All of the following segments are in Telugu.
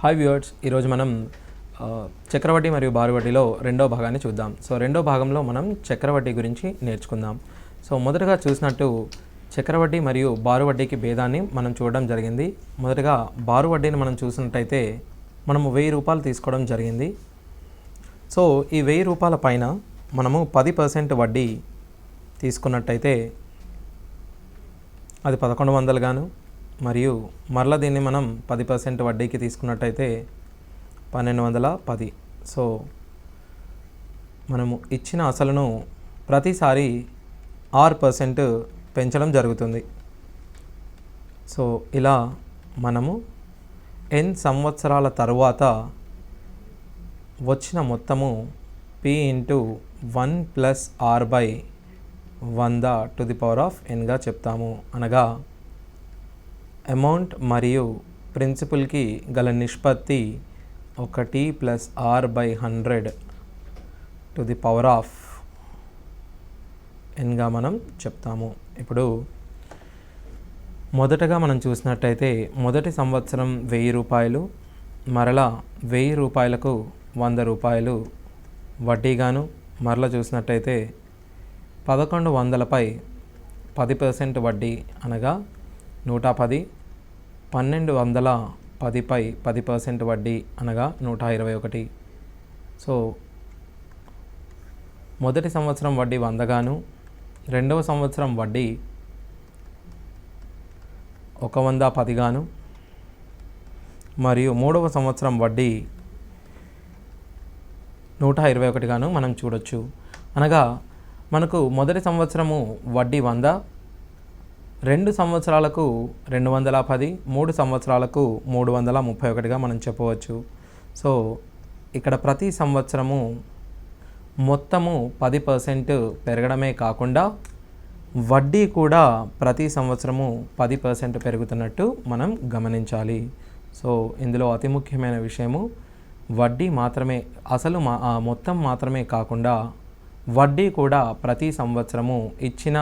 హాయ్ వ్యూవర్స్, ఈరోజు మనం చక్రవడ్డీ మరియు బారువడ్డీలో రెండో భాగాన్ని చూద్దాం. సో రెండో భాగంలో మనం చక్రవడ్డీ గురించి నేర్చుకుందాం. సో మొదటగా చూసినట్టు చక్రవడ్డీ మరియు బారువడ్డీకి భేదాన్ని మనం చూడడం జరిగింది. మొదటగా బారువడ్డీని మనం చూసినట్టయితే మనము 1000 రూపాయలు తీసుకోవడం జరిగింది. సో ఈ 1000 రూపాయల పైన మనము 10% వడ్డీ తీసుకున్నట్టయితే అది 1100 గాను, మరియు మరలా దీన్ని మనం 10% వడ్డీకి తీసుకున్నట్టయితే 1210. సో మనము ఇచ్చిన అసలును ప్రతిసారి 6% పెంచడం జరుగుతుంది. సో ఇలా మనము n సంవత్సరాల తరువాత వచ్చిన మొత్తము p × 1 + r/100n చెప్తాము. అనగా అమౌంట్ మరియు ప్రిన్సిపల్కి గల నిష్పత్తి 1 + r/100n మనం చెప్తాము. ఇప్పుడు మొదటగా మనం చూసినట్టయితే మొదటి సంవత్సరం 1000 రూపాయలు, మరలా 1000 రూపాయలకు 100 రూపాయలు వడ్డీగాను, మరలా చూసినట్టయితే 1100పై 10% వడ్డీ అనగా 110, 1210పై 10% వడ్డీ అనగా 121. సో మొదటి సంవత్సరం వడ్డీ 100 గాను, రెండవ సంవత్సరం వడ్డీ 110 గాను, మరియు మూడవ సంవత్సరం వడ్డీ 121 గాను మనం చూడొచ్చు. అనగా మనకు మొదటి సంవత్సరము వడ్డీ 100, 2 సంవత్సరాలకు 210, 3 సంవత్సరాలకు 331గా మనం చెప్పవచ్చు. సో ఇక్కడ ప్రతి సంవత్సరము మొత్తము 10% పెరగడమే కాకుండా వడ్డీ కూడా ప్రతి సంవత్సరము 10% పెరుగుతున్నట్టు మనం గమనించాలి. సో ఇందులో అతి ముఖ్యమైన విషయము వడ్డీ మాత్రమే, అసలు మొత్తం మాత్రమే కాకుండా వడ్డీ కూడా ప్రతి సంవత్సరము ఇచ్చిన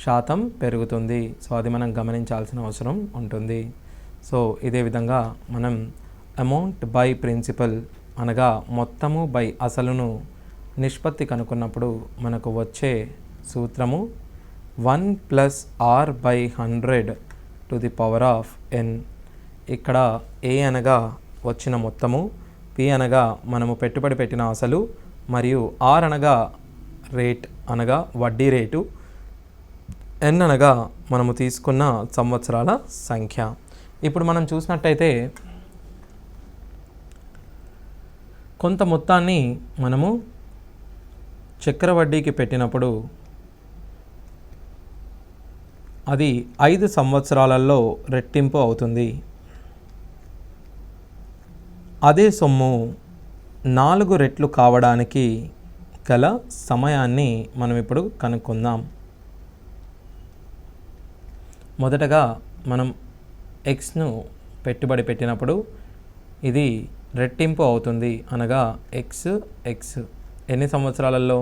శాతం పెరుగుతుంది. సో అది మనం గమనించాల్సిన అవసరం ఉంటుంది. సో ఇదే విధంగా మనం అమౌంట్ బై ప్రిన్సిపల్ అనగా మొత్తము బై అసలును నిష్పత్తి కనుక్కున్నప్పుడు మనకు వచ్చే సూత్రము 1 + r/100n. ఇక్కడ a అనగా వచ్చిన మొత్తము, p అనగా మనము పెట్టుబడి పెట్టిన అసలు, మరియు r అనగా రేట్ అనగా వడ్డీ రేటు, n అనగా మనము తీసుకున్న సంవత్సరాల సంఖ్య. ఇప్పుడు మనం చూసినట్టయితే కొంత మొత్తాన్ని మనము చక్రవడ్డీకి పెట్టినప్పుడు అది 5 సంవత్సరాలలో రెట్టింపు అవుతుంది. అదే సొమ్ము 4 రెట్లు కావడానికి గల సమయాన్ని మనం ఇప్పుడు కనుక్కుందాం. మొదటగా మనం ఎక్స్ను పెట్టుబడి పెట్టినప్పుడు ఇది రెట్టింపు అవుతుంది. అనగా ఎక్స్ ఎన్ని సంవత్సరాలలో?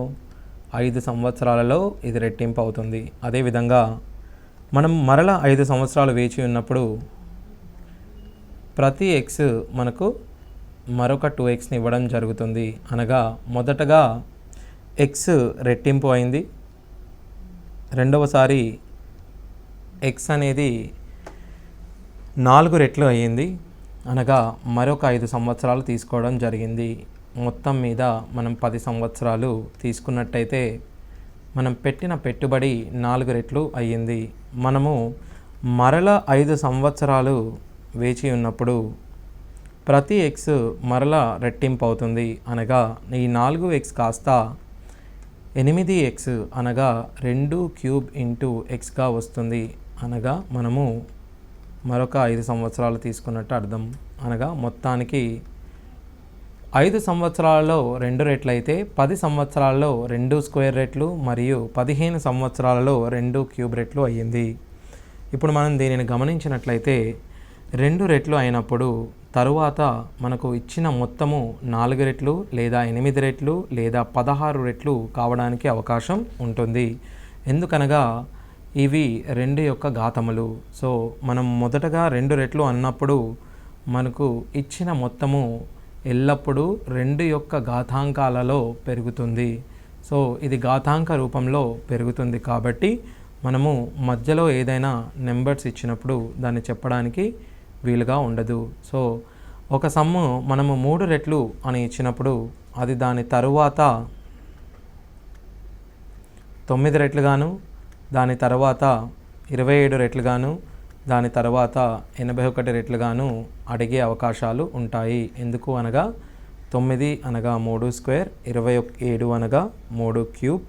5 సంవత్సరాలలో ఇది రెట్టింపు అవుతుంది. అదేవిధంగా మనం మరలా 5 సంవత్సరాలు వేచి ఉన్నప్పుడు ప్రతి ఎక్స్ మనకు మరొక 2xని ఇవ్వడం జరుగుతుంది. అనగా మొదటగా ఎక్స్ రెట్టింపు అయింది, రెండవసారి ఎక్స్ అనేది 4 రెట్లు అయ్యింది, అనగా మరొక 5 సంవత్సరాలు తీసుకోవడం జరిగింది. మొత్తం మీద మనం 10 సంవత్సరాలు తీసుకున్నట్టయితే మనం పెట్టిన పెట్టుబడి 4 రెట్లు అయ్యింది. మనము మరలా 5 సంవత్సరాలు వేచి ఉన్నప్పుడు ప్రతి ఎక్స్ మరలా రెట్టింపు అవుతుంది. అనగా ఈ 4x కాస్త 8x అనగా 2³ × xగా వస్తుంది. అనగా మనము మరొక 5 సంవత్సరాలు తీసుకున్నట్టు అర్థం. అనగా మొత్తానికి 5 సంవత్సరాలలో 2 రెట్లు అయితే 10 సంవత్సరాలలో 2² రెట్లు మరియు 15 సంవత్సరాలలో 2³ రెట్లు అయ్యింది. ఇప్పుడు మనం దీనిని గమనించినట్లయితే 2 రెట్లు అయినప్పుడు తరువాత మనకు ఇచ్చిన మొత్తము 4 రెట్లు లేదా 8 రెట్లు లేదా 16 రెట్లు కావడానికి అవకాశం ఉంటుంది. ఎందుకనగా ఇవి 2 యొక్క ఘాతములు. సో మనం మొదటగా 2 రెట్లు అన్నప్పుడు మనకు ఇచ్చిన మొత్తము ఎల్లప్పుడూ 2 యొక్క ఘాతాంకాలలో పెరుగుతుంది. సో ఇది ఘాతాంక రూపంలో పెరుగుతుంది కాబట్టి మనము మధ్యలో ఏదైనా నెంబర్స్ ఇచ్చినప్పుడు దాన్ని చెప్పడానికి వీలుగా ఉండదు. సో ఒక సమ్ము మనము 3 రెట్లు అని ఇచ్చినప్పుడు అది దాని తరువాత 9 రెట్లుగాను, దాని తర్వాత 27 రెట్లుగాను, దాని తర్వాత 81 రెట్లుగాను అడిగే అవకాశాలు ఉంటాయి. ఎందుకు అనగా 9 అనగా 3 స్క్వేర్, 27 అనగా 3 క్యూబ్,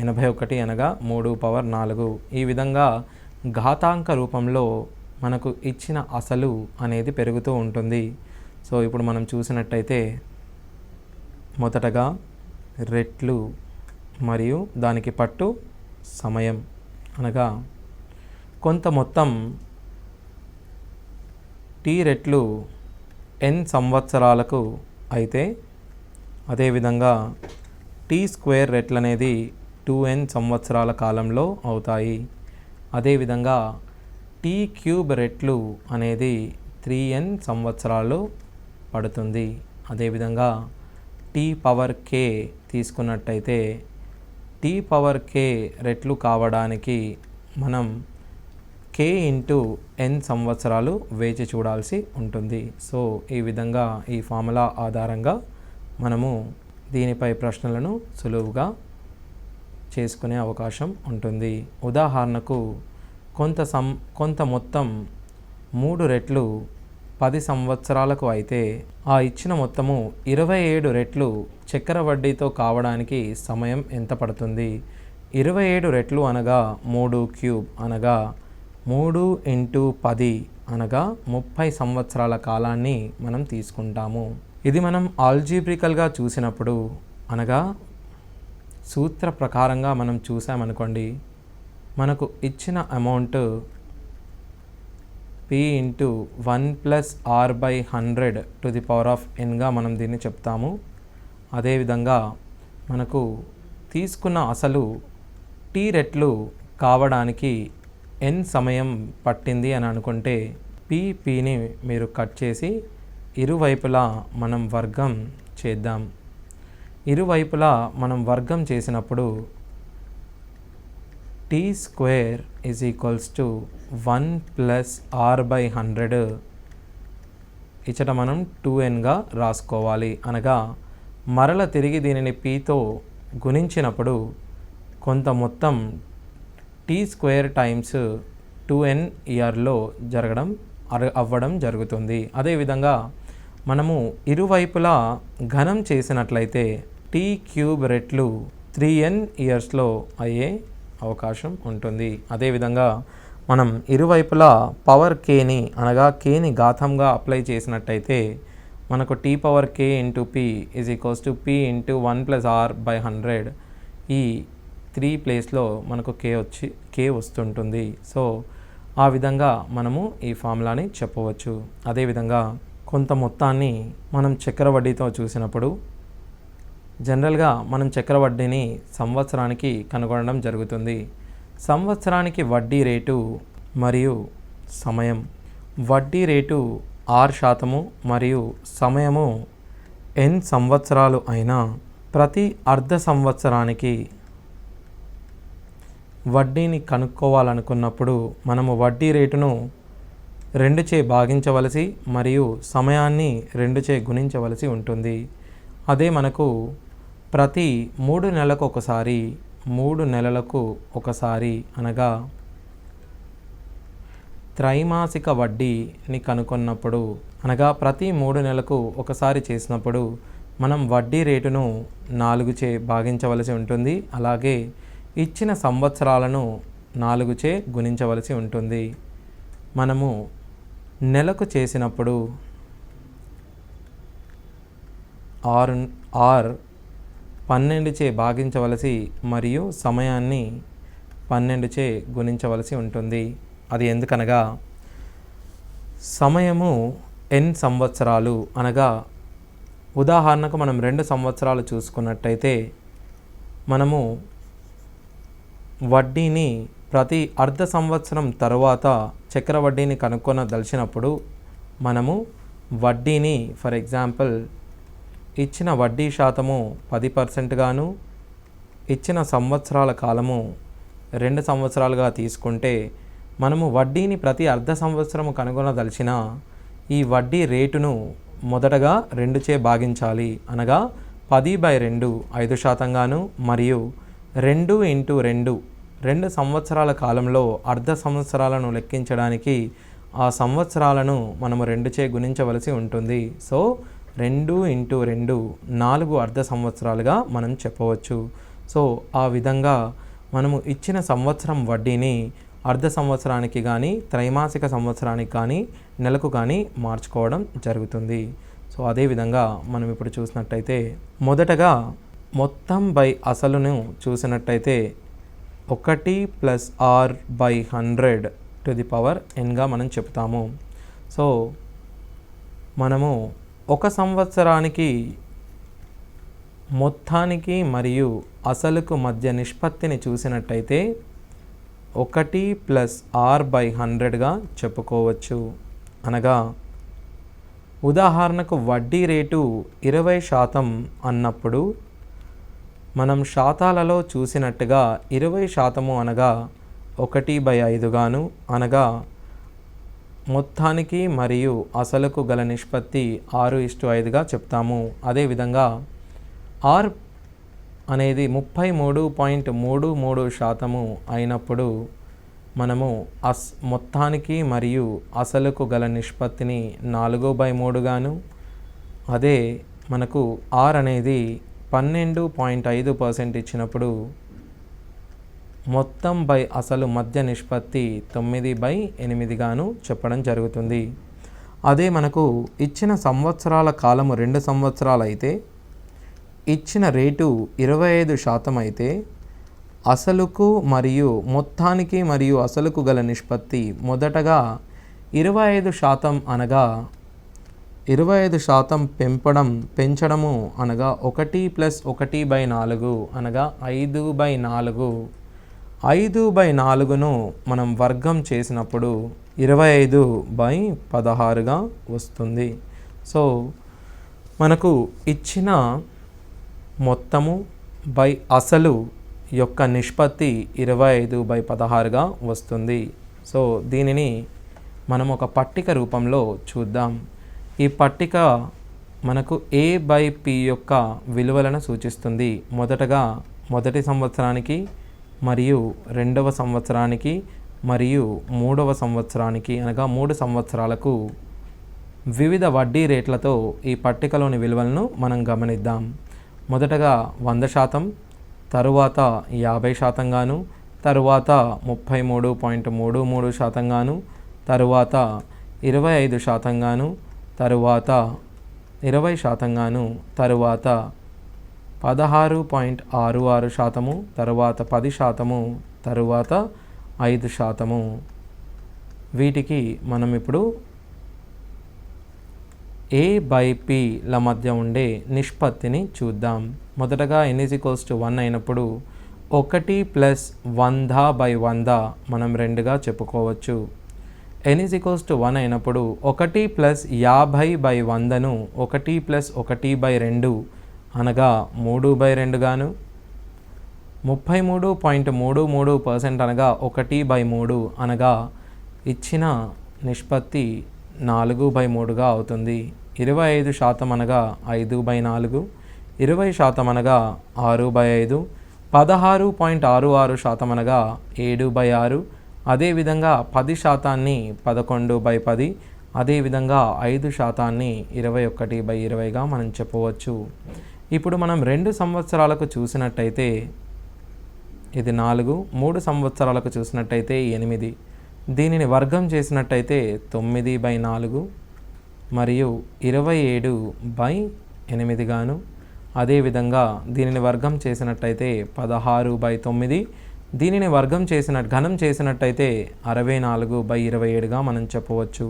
81 అనగా 3 పవర్ 4. ఈ విధంగా ఘాతాంక రూపంలో మనకు ఇచ్చిన అసలు అనేది పెరుగుతూ ఉంటుంది. సో ఇప్పుడు మనం చూసినట్టయితే మొదటగా రెట్లు మరియు దానికి పట్టు సమయం అనగా కొంత మొత్తం టీ రెట్లు n సంవత్సరాలకు అయితే అదేవిధంగా టీ స్క్వేర్ రెట్లు అనేది 2n సంవత్సరాల కాలంలో అవుతాయి. అదేవిధంగా టీ క్యూబ్ రెట్లు అనేది 3n సంవత్సరాలు పడుతుంది. అదేవిధంగా టీ పవర్ k తీసుకున్నట్టయితే టీ పవర్ k రెట్లు కావడానికి మనం k ఇంటూ n సంవత్సరాలు వేచి చూడాల్సి ఉంటుంది. సో ఈ విధంగా ఈ ఫార్ములా ఆధారంగా మనము దీనిపై ప్రశ్నలను సులువుగా చేసుకునే అవకాశం ఉంటుంది. ఉదాహరణకు కొంత మొత్తం 3 రెట్లు 10 సంవత్సరాలకు అయితే ఆ ఇచ్చిన మొత్తము 27 రెట్లు చక్కెర వడ్డీతో కావడానికి సమయం ఎంత పడుతుంది? 27 రెట్లు అనగా 3 క్యూబ్ అనగా 3 ఇంటూ 10 అనగా 30 సంవత్సరాల కాలాన్ని మనం తీసుకుంటాము. ఇది మనం ఆల్జీబ్రికల్గా చూసినప్పుడు అనగా సూత్ర ప్రకారంగా మనం చూసామనుకోండి, మనకు ఇచ్చిన amount p into 1 plus r by 100 to the power of nగా మనం దీన్ని చెప్తాము. అదేవిధంగా మనకు తీసుకున్న అసలు t రెట్లు కావడానికి n సమయం పట్టింది అని అనుకుంటే pని మీరు కట్ చేసి ఇరువైపులా మనం వర్గం చేద్దాం. ఇరువైపులా మనం వర్గం చేసినప్పుడు t square is equals to 1 plus r by 100 ఇచ్చట మనం 2nగా రాసుకోవాలి. అనగా మరల తిరిగి దీనిని pతో గుణించినప్పుడు కొంత మొత్తం t స్క్వేర్ టైమ్స్ 2n ఇయర్లో అవ్వడం జరుగుతుంది. అదేవిధంగా మనము ఇరువైపులా ఘనం చేసినట్లయితే t క్యూబ్ రెట్లు 3n ఇయర్స్లో అయ్యే అవకాశం ఉంటుంది. అదేవిధంగా మనం ఇరువైపులా పవర్ kని అనగా kని ఘాతంగా అప్లై చేసినట్టయితే మనకు t power k into p is equals to p into 1 plus r by 100. ఈ 3 ప్లేస్లో మనకు k వస్తుంటుంది. సో ఆ విధంగా మనము ఈ ఫార్ములాని చెప్పవచ్చు. అదేవిధంగా కొంత మొత్తాన్ని మనం చక్కెర వడ్డీతో చూసినప్పుడు జనరల్గా మనం చక్కెర వడ్డీని సంవత్సరానికి కనుగొనడం జరుగుతుంది. సంవత్సరానికి వడ్డీ రేటు మరియు సమయం. వడ్డీ రేటు 6% మరియు సమయము n సంవత్సరాలు అయినా ప్రతి అర్ధ సంవత్సరానికి వడ్డీని కనుక్కోవాలనుకున్నప్పుడు మనము వడ్డీ రేటును 2చే భాగించవలసి మరియు సమయాన్ని 2చే గుణించవలసి ఉంటుంది. అదే మనకు ప్రతి 3 నెలలకు ఒకసారి 3 నెలలకు ఒకసారి అనగా త్రైమాసిక వడ్డీని కనుక్కున్నప్పుడు అనగా ప్రతి 3 నెలలకు ఒకసారి చేసినప్పుడు మనం వడ్డీ రేటును 4చే భాగించవలసి ఉంటుంది. అలాగే ఇచ్చిన సంవత్సరాలను 4చే గుణించవలసి ఉంటుంది. మనము నెలకు చేసినప్పుడు ఆర్ 12చే భాగించవలసి మరియు సమయాన్ని 12చే గుణించవలసి ఉంటుంది. అది ఎందుకనగా సమయము n సంవత్సరాలు అనగా ఉదాహరణకు మనం 2 సంవత్సరాలు చూసుకున్నట్టయితే మనము వడ్డీని ప్రతి అర్ధ సంవత్సరం తరువాత చక్కెర వడ్డీని కనుక్కొనదలిచినప్పుడు మనము వడ్డీని ఫర్ ఎగ్జాంపుల్ ఇచ్చిన వడ్డీ శాతము 10% గాను ఇచ్చిన సంవత్సరాల కాలము 2 సంవత్సరాలుగా తీసుకుంటే మనము వడ్డీని ప్రతి అర్ధ సంవత్సరము కనుగొనదలిచిన ఈ వడ్డీ రేటును మొదటగా 2చే భాగించాలి. అనగా 10/2 5% గాను మరియు 2 × 2 2 సంవత్సరాల కాలంలో అర్ధ సంవత్సరాలను లెక్కించడానికి ఆ సంవత్సరాలను మనము 2చే గుణించవలసి ఉంటుంది. సో 2 × 2 4 అర్ధ సంవత్సరాలుగా మనం చెప్పవచ్చు. సో ఆ విధంగా మనము ఇచ్చిన సంవత్సరం వడ్డీని అర్ధ సంవత్సరానికి కానీ త్రైమాసిక సంవత్సరానికి కానీ నెలకు కానీ మార్చుకోవడం జరుగుతుంది. సో అదేవిధంగా మనం ఇప్పుడు చూసినట్టయితే మొదటగా మొత్తం బై అసలును చూసినట్టయితే 1 + r/100n మనం చెప్తాము. సో మనము ఒక సంవత్సరానికి మొత్తానికి మరియు అసలుకు మధ్య నిష్పత్తిని చూసినట్టయితే 1 + r/100గా చెప్పుకోవచ్చు. అనగా ఉదాహరణకు వడ్డీ రేటు 20% అన్నప్పుడు మనం శాతాలలో చూసినట్టుగా 20% అనగా 1/5 గాను అనగా మొత్తానికి మరియు అసలుకు గల నిష్పత్తి 6:5గా చెప్తాము. అదేవిధంగా ఆర్ అనేది 33.33% అయినప్పుడు మనము మొత్తానికి మరియు అసలుకు గల నిష్పత్తిని 4/3 గాను అదే మనకు ఆర్ అనేది 12.5% ఇచ్చినప్పుడు మొత్తం బై అసలు మధ్య నిష్పత్తి 9/8 గాను చెప్పడం జరుగుతుంది. అదే మనకు ఇచ్చిన సంవత్సరాల కాలము 2 సంవత్సరాలు అయితే ఇచ్చిన రేటు 25% అయితే అసలుకు మరియు మొత్తానికి మరియు అసలుకు గల నిష్పత్తి మొదటగా 25% అనగా 25% పెంచడము అనగా 1 + 1/4 అనగా 5/4 5/4ను మనం వర్గం చేసినప్పుడు 25/16గా వస్తుంది. సో మనకు ఇచ్చిన మొత్తము బై అసలు యొక్క నిష్పత్తి 25/16గా వస్తుంది. సో దీనిని మనం ఒక పట్టిక రూపంలో చూద్దాం. ఈ పట్టిక మనకు A/P యొక్క విలువలను సూచిస్తుంది. మొదటగా మొదటి సంవత్సరానికి మరియు 2వ సంవత్సరానికి మరియు 3వ సంవత్సరానికి అనగా 3 సంవత్సరాలకు వివిధ వడ్డీ రేట్లతో ఈ పట్టికలోని విలువలను మనం గమనిద్దాం. మొదటగా 100%, తరువాత 50% గాను, తరువాత 33.33% గాను, తరువాత 25% గాను, తరువాత 20% గాను, తరువాత 16.66%, తరువాత 10%, తరువాత 5%. వీటికి మనం ఇప్పుడు A/Pల మధ్య ఉండే నిష్పత్తిని చూద్దాం. మొదటగా n = 1 అయినప్పుడు 1 + 100/100 మనం 2గా చెప్పుకోవచ్చు. n = 1 అయినప్పుడు 1 + 50/100ను 1 + 1/2 అనగా 3/2 గాను, 33.33% అనగా 1/3 అనగా ఇచ్చిన నిష్పత్తి 4/3గా అవుతుంది. 25% అనగా 5/4, 20% అనగా 6/5, 16.66% అనగా 7/6, అదేవిధంగా 10%ని 11/10, అదేవిధంగా 5%ని 21/20గా మనం చెప్పవచ్చు. ఇప్పుడు మనం 2 సంవత్సరాలకు చూసినట్టయితే ఇది 4, 3 సంవత్సరాలకు చూసినట్టయితే 8, దీనిని వర్గం చేసినట్టయితే 9/4 మరియు 27/8 గాను, అదేవిధంగా దీనిని వర్గం చేసినట్టయితే 16/9, దీనిని ఘనం చేసినట్టయితే 64/27గా మనం చెప్పవచ్చు.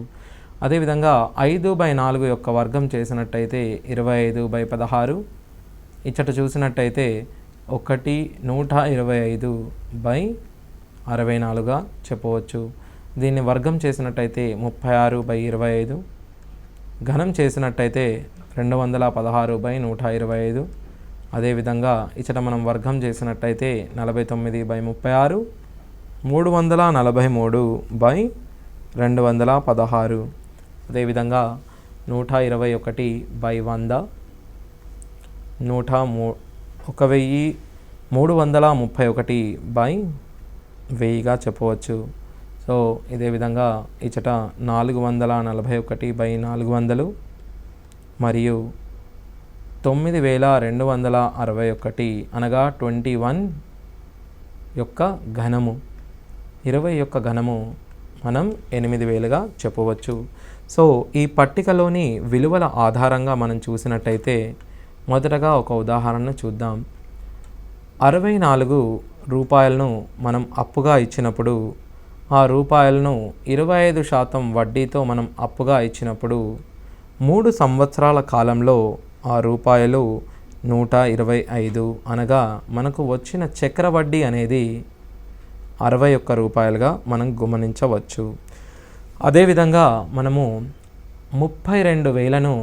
అదేవిధంగా 5/4 యొక్క వర్గం చేసినట్టయితే 25/16, ఇచ్చట చూసినట్టయితే 125/64గా చెప్పవచ్చు. దీన్ని వర్గం చేసినట్టయితే 36/25, ఘనం చేసినట్టయితే 216/125. అదేవిధంగా ఇచ్చట మనం వర్గం చేసినట్టయితే 49/36, 343/216. అదేవిధంగా 121/100, 1331/1000గా చెప్పవచ్చు. సో ఇదే విధంగా ఇచ్చట 441/400 మరియు 9261 అనగా 21 యొక్క ఘనము, 20 యొక్క ఘనము మనం 8000గా చెప్పవచ్చు. సో ఈ పట్టికలోని విలువల ఆధారంగా మనం చూసినట్టయితే మొదటగా ఒక ఉదాహరణను చూద్దాం. 64 రూపాయలను మనం అప్పుగా ఇచ్చినప్పుడు, ఆ రూపాయలను 25% వడ్డీతో మనం అప్పుగా ఇచ్చినప్పుడు 3 సంవత్సరాల కాలంలో ఆ రూపాయలు 125 అనగా మనకు వచ్చిన చక్ర వడ్డీ అనేది 61 రూపాయలుగా మనం గమనించవచ్చు. అదేవిధంగా మనము 32,000ను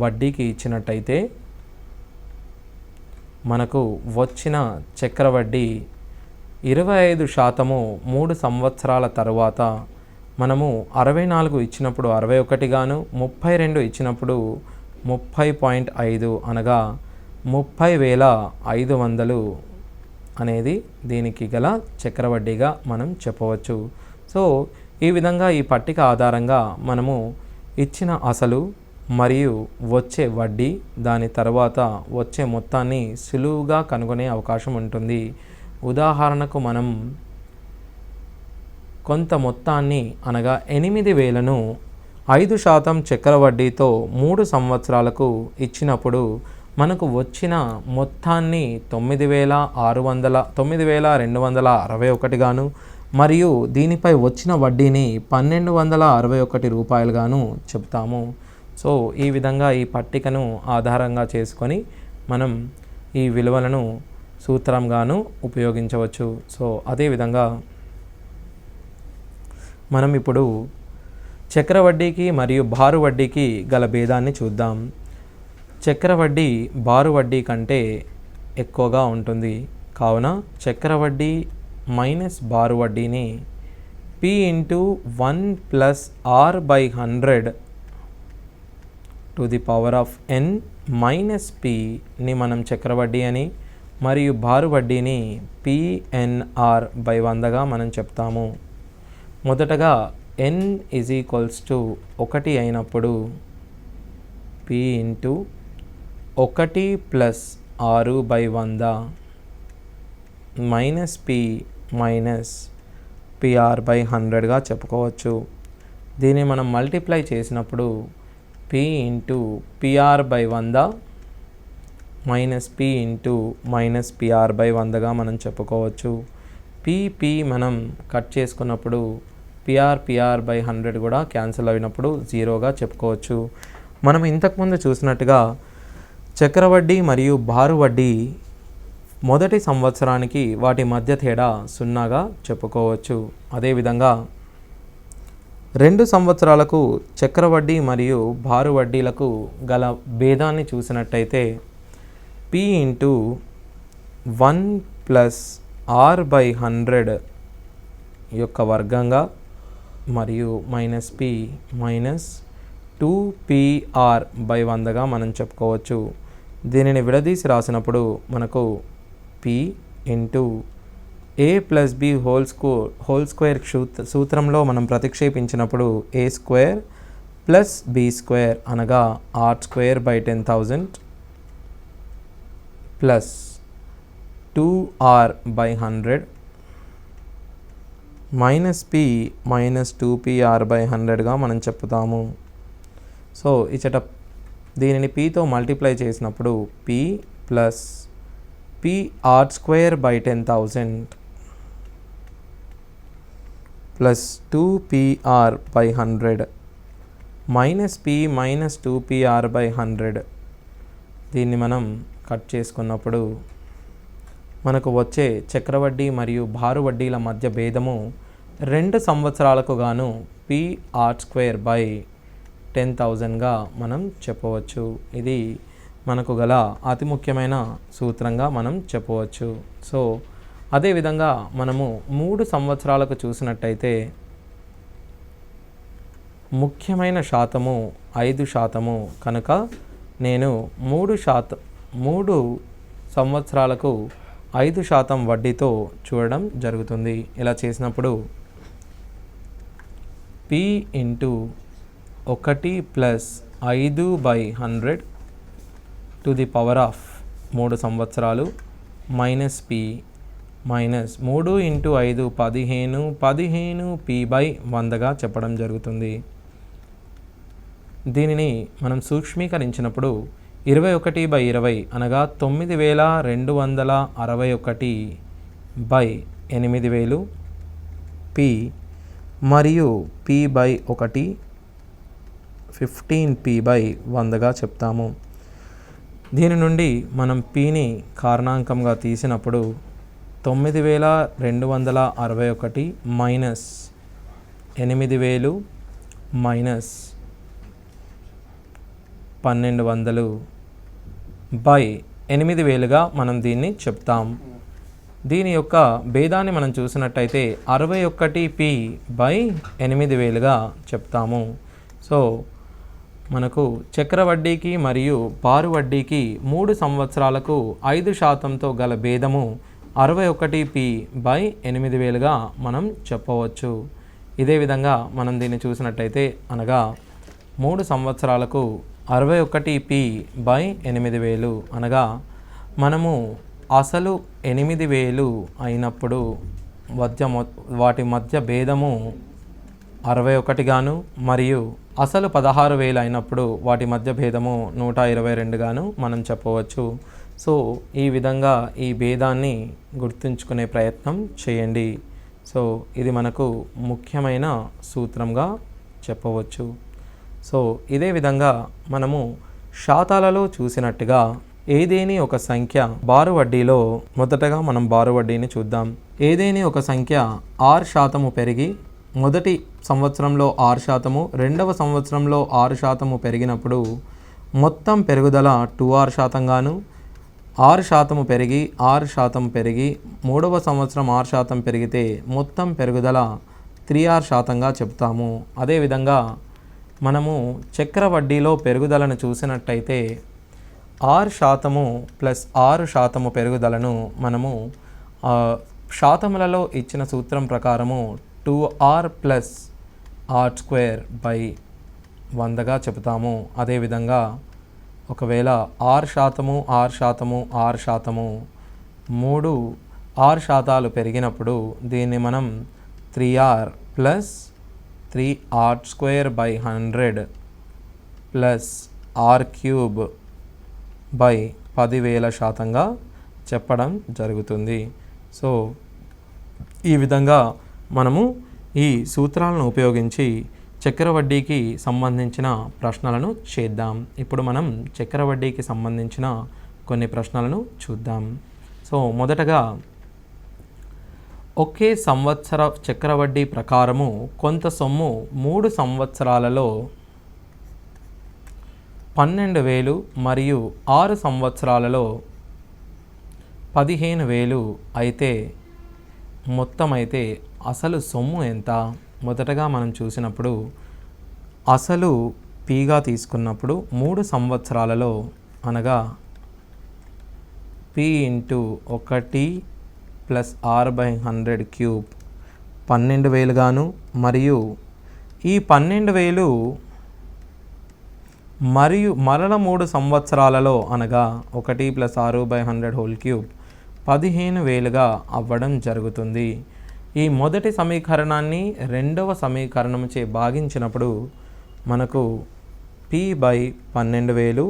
వడ్డీకి ఇచ్చినట్టయితే మనకు వచ్చిన చక్ర వడ్డీ 25% 3 సంవత్సరాల తర్వాత మనము 64 ఇచ్చినప్పుడు 61 గాను, 32 ఇచ్చినప్పుడు 30.5 అనగా 30,500 అనేది దీనికి గల చక్రవడ్డీగా మనం చెప్పవచ్చు. సో ఈ విధంగా ఈ పట్టిక ఆధారంగా మనము ఇచ్చిన అసలు మరియు వచ్చే వడ్డీ, దాని తర్వాత వచ్చే మొత్తాన్ని సులువుగా కనుగొనే అవకాశం ఉంటుంది. ఉదాహరణకు మనం కొంత మొత్తాన్ని అనగా 8,000ను 5% చక్ర వడ్డీతో 3 సంవత్సరాలకు ఇచ్చినప్పుడు మనకు వచ్చిన మొత్తాన్ని 9,261 గాను మరియు దీనిపై వచ్చిన వడ్డీని 1,261 రూపాయలుగాను చెప్తాము. సో ఈ విధంగా ఈ పట్టికను ఆధారంగా చేసుకొని మనం ఈ విలువలను సూత్రంగాను ఉపయోగించవచ్చు. సో అదేవిధంగా మనం ఇప్పుడు చక్ర వడ్డీకి మరియు బారు వడ్డీకి గల భేదాన్ని చూద్దాం. చక్ర వడ్డీ బారు వడ్డీ కంటే ఎక్కువగా ఉంటుంది. కావున చక్ర వడ్డీ మైనస్ బారు వడ్డీని P × 1 + R/100 n - Pని మనం చక్ర వడ్డీ అని మరియు బారు వడ్డీని PNR/100గా మనం చెప్తాము. మొదటగా n = 1 అయినప్పుడు P × 1 + R/100 - P - PR/100గా చెప్పుకోవచ్చు. దీన్ని మనం మల్టిప్లై చేసినప్పుడు P × PR/100 - P × PR/100గా మనం చెప్పుకోవచ్చు. P మనం కట్ చేసుకున్నప్పుడు PR/100 కూడా క్యాన్సిల్ అయినప్పుడు 0గా చెప్పుకోవచ్చు. మనం ఇంతకుముందు చూసినట్టుగా చక్ర వడ్డీ మరియు బారు వడ్డీ మొదటి సంవత్సరానికి వాటి మధ్య తేడా 0గా చెప్పుకోవచ్చు. అదేవిధంగా 2 సంవత్సరాలకు చక్ర వడ్డీ మరియు బారు వడ్డీలకు గల భేదాన్ని చూసినట్టయితే P × 1 + R/100 యొక్క వర్గంగా మరియు -P - 2PR/100గా మనం చెప్పుకోవచ్చు. దీనిని విడదీసి రాసినప్పుడు మనకు P × A + B whole square సూత్రంలో మనం ప్రతిక్షేపించినప్పుడు A² + B² అనగా R²/10,000 2R/100 -P - 2PR/100గా మనం చెప్తాము. సో ఇచ్చట దీనిని Pతో మల్టిప్లై చేసినప్పుడు P + PR²/10,000 2PR/100 -P - 2PR/100 దీన్ని మనం కట్ చేసుకున్నప్పుడు మనకు వచ్చే చక్రవడ్డీ మరియు బారు వడ్డీల మధ్య భేదము 2 సంవత్సరాలకు గాను PR² 10,000గా మనం చెప్పవచ్చు. ఇది మనకు గల అతి ముఖ్యమైన సూత్రంగా మనం చెప్పవచ్చు. సో అదేవిధంగా మనము 3 సంవత్సరాలకు చూసినట్టయితే ముఖ్యమైన శాతము 5% కనుక నేను 3 సంవత్సరాలకు 5% వడ్డీతో చూడడం జరుగుతుంది. ఇలా చేసినప్పుడు P into 1 plus 5/100 to the power of 3 సంవత్సరాలు మైనస్ P మైనస్ 3 ఇంటూ 5 15 P/100గా చెప్పడం జరుగుతుంది. దీనిని మనం సూక్ష్మీకరించినప్పుడు 21/20 అనగా 9261/8000 P మరియు P/1 15 P/100గా చెప్తాము. దీని నుండి మనం Pని కారణాంకంగా తీసినప్పుడు 9261 మైనస్ 8000 మైనస్ 1200 బై 8000గా మనం దీన్ని చెప్తాం. దీని యొక్క భేదాన్ని మనం చూసినట్టయితే 61P/8000గా చెప్తాము. సో మనకు చక్ర వడ్డీకి మరియు పారు వడ్డీకి 3 సంవత్సరాలకు 5%తో గల భేదము 61P/8000గా మనం చెప్పవచ్చు. ఇదే విధంగా మనం దీన్ని చూసినట్టయితే అనగా 3 సంవత్సరాలకు 61P/8000 అనగా మనము అసలు 8000 అయినప్పుడు వాటి మధ్య భేదము 61 గాను మరియు అసలు 16,000 అయినప్పుడు వాటి మధ్య భేదము 122 గాను మనం చెప్పవచ్చు. సో ఈ విధంగా ఈ భేదాన్ని గుర్తుంచుకునే ప్రయత్నం చేయండి. సో ఇది మనకు ముఖ్యమైన సూత్రంగా చెప్పవచ్చు. సో ఇదే విధంగా మనము శాతాలలో చూసినట్టుగా ఏదేని ఒక సంఖ్య బారు వడ్డీలో మొదటగా మనం బారు వడ్డీని చూద్దాం. ఏదేని ఒక సంఖ్య 6% పెరిగి మొదటి సంవత్సరంలో 6%, రెండవ సంవత్సరంలో 6% పెరిగినప్పుడు మొత్తం పెరుగుదల 2R% గాను, 6% పెరిగి 6% పెరిగి మూడవ సంవత్సరం 6% పెరిగితే మొత్తం పెరుగుదల 3R%గా చెప్తాము. అదేవిధంగా మనము చక్ర వడ్డీలో పెరుగుదలను చూసినట్టయితే 6% ప్లస్ 6% పెరుగుదలను మనము శాతములలో ఇచ్చిన సూత్రం ప్రకారము 2R ప్లస్ R²/100గా చెబుతాము. అదేవిధంగా ఒకవేళ 6% 3 6% పెరిగినప్పుడు దీన్ని మనం 3R ప్లస్ 3R²/100 ప్లస్ R³/10,000గా చెప్పడం జరుగుతుంది. సో ఈ విధంగా మనము ఈ సూత్రాలను ఉపయోగించి చక్ర వడ్డీకి సంబంధించిన ప్రశ్నలను చేద్దాం. ఇప్పుడు మనం చక్ర వడ్డీకి సంబంధించిన కొన్ని ప్రశ్నలను చూద్దాం. సో మొదటగా ఒకే సంవత్సర చక్ర వడ్డీ ప్రకారము కొంత సొమ్ము 3 సంవత్సరాలలో 12,000 మరియు 6 సంవత్సరాలలో 15,000 అయితే మొత్తం అయితే అసలు సొమ్ము ఎంత? మొదటగా మనం చూసినప్పుడు అసలు Pగా తీసుకున్నప్పుడు 3 సంవత్సరాలలో అనగా P ఇంటూ 1 ప్లస్ R/100³ 12,000 గాను మరియు ఈ 12,000 మరియు మరల 3 సంవత్సరాలలో అనగా 1 ప్లస్ R/100³ 15,000గా అవ్వడం జరుగుతుంది. ఈ మొదటి సమీకరణాన్ని రెండవ సమీకరణంచే భాగించినప్పుడు మనకు P/12,000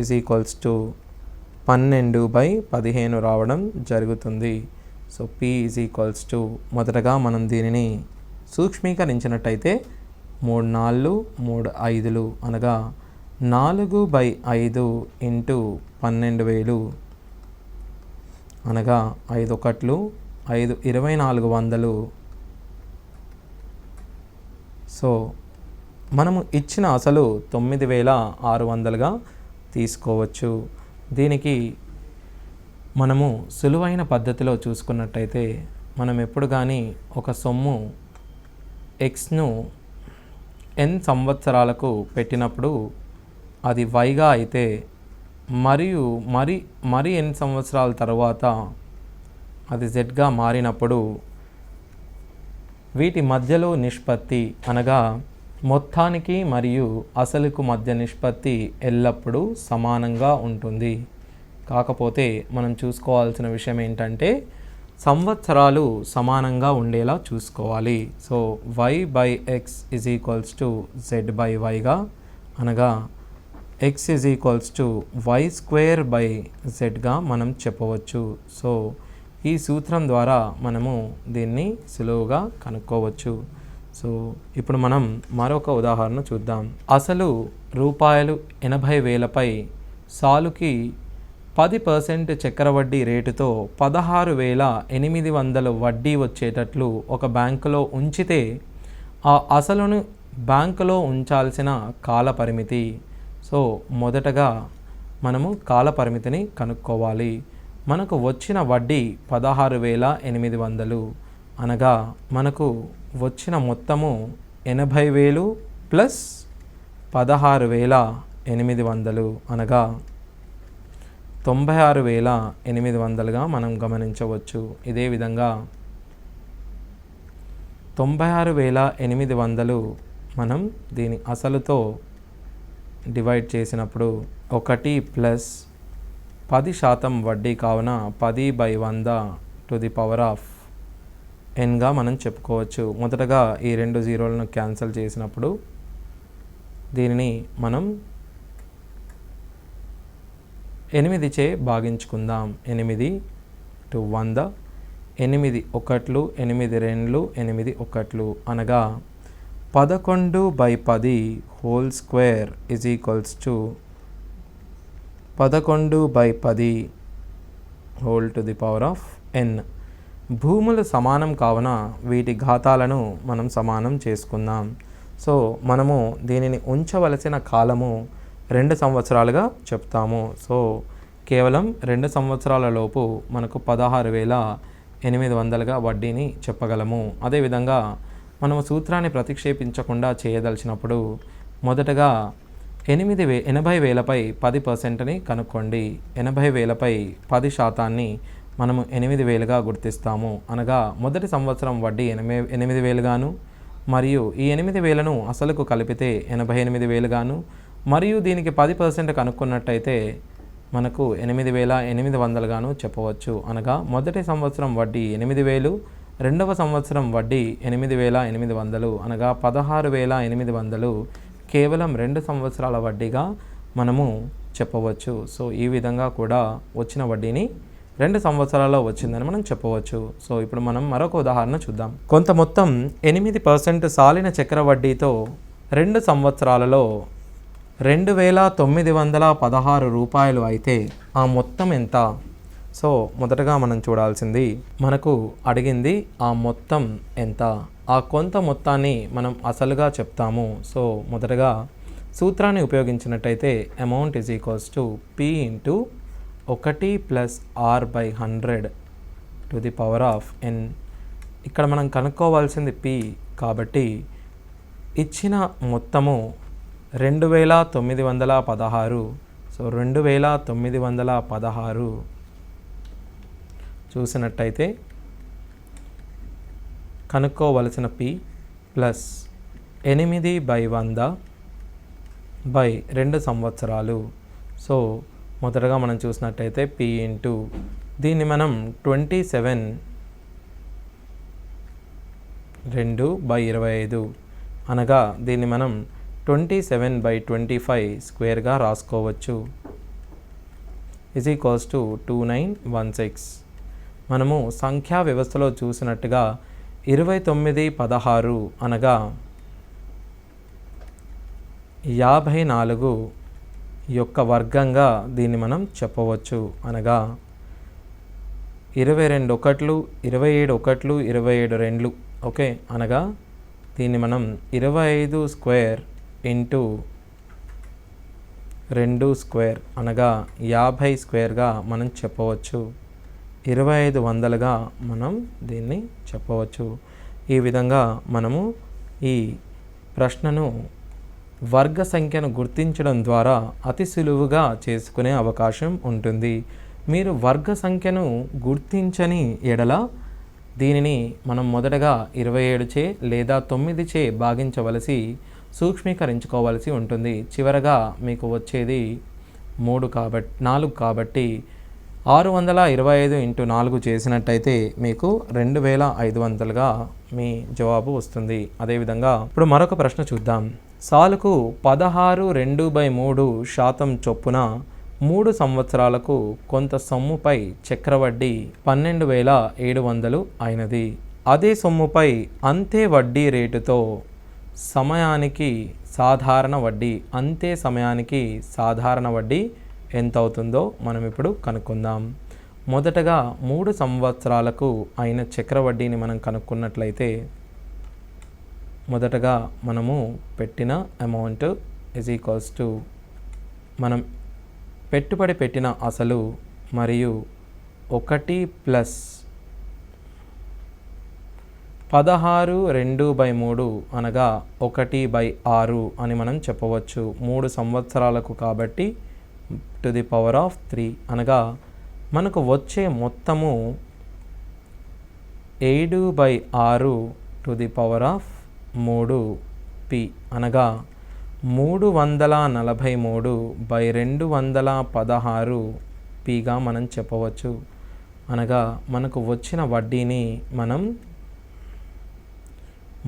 ఈజ్ ఈక్వల్స్ టు 12/15 రావడం జరుగుతుంది. So P is equals to మొదటగా మనం దీనిని సూక్ష్మీకరించినట్టయితే 3 4 3 5 అనగా 4/5 ఇంటూ 12,000 అనగా 5 1 5 2400. సో మనము ఇచ్చిన అసలు 9600గా తీసుకోవచ్చు. దీనికి మనము సులువైన పద్ధతిలో చూసుకున్నట్టయితే మనం ఎప్పుడు కానీ ఒక సొమ్ము ఎక్స్ను n సంవత్సరాలకు పెట్టినప్పుడు అది వైగా అయితే మరియు మరి n సంవత్సరాల తర్వాత అది జెడ్గా మారినప్పుడు వీటి మధ్యలో నిష్పత్తి అనగా మొత్తానికి మరియు అసలుకు మధ్య నిష్పత్తి ఎల్లప్పుడూ సమానంగా ఉంటుంది. కాకపోతే మనం చూసుకోవాల్సిన విషయం ఏంటంటే సంవత్సరాలు సమానంగా ఉండేలా చూసుకోవాలి. సో y/x = z/yగా అనగా x y²/zగా మనం చెప్పవచ్చు. సో ఈ సూత్రం ద్వారా మనము దీన్ని సులువుగా కనుక్కోవచ్చు. సో ఇప్పుడు మనం మరొక ఉదాహరణ చూద్దాం. అసలు ₹80,000పై సాలుకి 10% చక్రవడ్డీ రేటుతో 16,800 వడ్డీ వచ్చేటట్లు ఒక బ్యాంకులో ఉంచితే ఆ అసలును బ్యాంకులో ఉంచాల్సిన కాల పరిమితి. సో మొదటగా మనము కాల పరిమితిని కనుక్కోవాలి. మనకు వచ్చిన వడ్డీ 16,800 అనగా మనకు వచ్చిన మొత్తము 80,000 ప్లస్ 16,800 అనగా 96,800గా మనం గమనించవచ్చు. ఇదే విధంగా 96,800 మనం దీని అసలుతో డివైడ్ చేసినప్పుడు 1 ప్లస్ 10% వడ్డీ కావున 10/100n మనం చెప్పుకోవచ్చు. మొదటగా ఈ 2 జీరోలను క్యాన్సిల్ చేసినప్పుడు దీనిని మనం 8చే భాగించుకుందాం. 8 టు 100, 8 ఒకట్లు, 8 రెండ్లు, 8 ఒకట్లు అనగా 11/10 whole square = 11/10 whole to the power of n. భూములు సమానం కావున వీటి ఘాతాలను మనం సమానం చేసుకుందాం. సో మనము దీనిని ఉంచవలసిన కాలము 2 సంవత్సరాలుగా చెప్తాము. సో కేవలం 2 సంవత్సరాల లోపు మనకు 16,800గా వడ్డీని చెప్పగలము. అదేవిధంగా మనము సూత్రాన్ని ప్రతిక్షేపించకుండా చేయదలిచినప్పుడు మొదటగా 80,000పై 10%ని కనుక్కోండి. 80,000పై 10% మనము 8,000గా గుర్తిస్తాము. అనగా మొదటి సంవత్సరం వడ్డీ 8,000 గాను మరియు ఈ 8,000ను అసలుకు కలిపితే 88,000 గాను మరియు దీనికి 10% కనుక్కున్నట్టయితే మనకు 8,800 గాను చెప్పవచ్చు. అనగా మొదటి సంవత్సరం వడ్డీ 8,000, రెండవ సంవత్సరం వడ్డీ 8,800 అనగా 16,800 కేవలం 2 సంవత్సరాల వడ్డీగా మనము చెప్పవచ్చు. సో ఈ విధంగా కూడా వచ్చిన వడ్డీని 2 సంవత్సరాల్లో వచ్చిందని మనం చెప్పవచ్చు. సో ఇప్పుడు మనం మరొక ఉదాహరణ చూద్దాం. కొంత మొత్తం 8% సాలిన చక్ర వడ్డీతో 2 సంవత్సరాలలో ₹2,916 అయితే ఆ మొత్తం ఎంత? సో మొదటగా మనం చూడాల్సింది మనకు అడిగింది ఆ మొత్తం ఎంత. ఆ కొంత మొత్తాన్ని మనం అసలుగా చెప్తాము. సో మొదటగా సూత్రాన్ని ఉపయోగించినట్టయితే amount = P × 1 + R/100 to the power of n. ఇక్కడ మనం కనుక్కోవాల్సింది P కాబట్టి ఇచ్చిన మొత్తము 2,916. సో 2,916 చూసినట్టయితే కనుక్కోవలసిన P ప్లస్ 8/100/2 సంవత్సరాలు. సో మొదటగా మనం చూసినట్టయితే P ఇంటూ దీన్ని మనం 27/2/25 అనగా దీన్ని మనం 27/25 స్క్వేర్గా రాసుకోవచ్చు. = 2916. మనము సంఖ్యా వ్యవస్థలో చూసినట్టుగా 29/16 అనగా 54 యొక్క వర్గంగా దీన్ని మనం చెప్పవచ్చు. అనగా 22 ఒకట్లు, 27 ఒకట్లు, 27 రెండ్లు. ఓకే, అనగా దీన్ని మనం 25² ఇంటూ 2 స్క్వేర్ అనగా 50 స్క్వేర్గా మనం చెప్పవచ్చు. 2500గా మనం దీన్ని చెప్పవచ్చు. ఈ విధంగా మనము ఈ ప్రశ్నను వర్గ సంఖ్యను గుర్తించడం ద్వారా అతి సులువుగా చేసుకునే అవకాశం ఉంటుంది. మీరు వర్గ సంఖ్యను గుర్తించని ఎడల దీనిని మనం మొదటగా 27చే లేదా 9చే భాగించవలసి సూక్ష్మీకరించుకోవాల్సి ఉంటుంది. చివరగా మీకు వచ్చేది 4 కాబట్టి 625 ఇంటూ 4 చేసినట్టయితే మీకు 2500గా మీ జవాబు వస్తుంది. అదేవిధంగా ఇప్పుడు మరొక ప్రశ్న చూద్దాం. సాలుకు 16/2/3% చొప్పున 3 సంవత్సరాలకు కొంత సొమ్ముపై చక్రవడ్డీ 12,700 అయినది. అదే సొమ్ముపై అంతే వడ్డీ రేటుతో సమయానికి సాధారణ వడ్డీ ఎంత అవుతుందో మనం ఇప్పుడు కనుక్కుందాం. మొదటగా 3 సంవత్సరాలకు అయిన చక్రవడ్డీని మనం కనుక్కున్నట్లయితే మొదటగా మనము పెట్టిన అమౌంట్ = మనం పెట్టుబడి పెట్టిన అసలు మరియు 1 ప్లస్ 16/2/3 అనగా 1/6 అని మనం చెప్పవచ్చు. 3 సంవత్సరాలకు కాబట్టి to the power of 3 అనగా మనకు వచ్చే మొత్తము 7/6 to the power of 3p అనగా 343/216pగా మనం చెప్పవచ్చు. అనగా మనకు వచ్చిన వడ్డీని మనం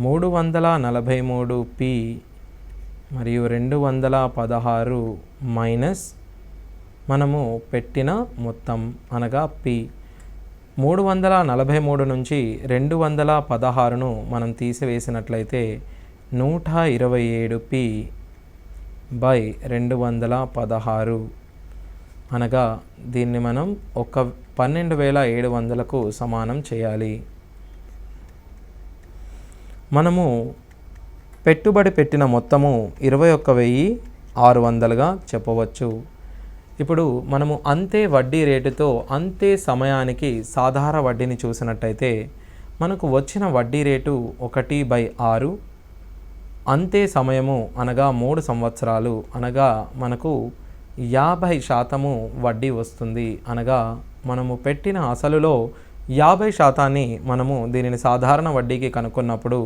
343p మరియు 216 మైనస్ మనము పెట్టిన మొత్తం అనగా p. 343 నుంచి 216ను మనం తీసివేసినట్లయితే 127p/216 అనగా దీన్ని మనం 12,700కు సమానం చేయాలి. మనము పెట్టుబడి పెట్టిన మొత్తము 21,600గా చెప్పవచ్చు. ఇప్పుడు మనము అంతే వడ్డీ రేటుతో అంతే సమయానికి సాధారణ వడ్డీని చూసినట్టయితే మనకు వచ్చిన వడ్డీ రేటు 1/6, అంతే సమయము అనగా 3 సంవత్సరాలు అనగా మనకు 50% వడ్డీ వస్తుంది. అనగా మనము పెట్టిన అసలులో 50% మనము దీనిని సాధారణ వడ్డీకి కనుక్కున్నప్పుడు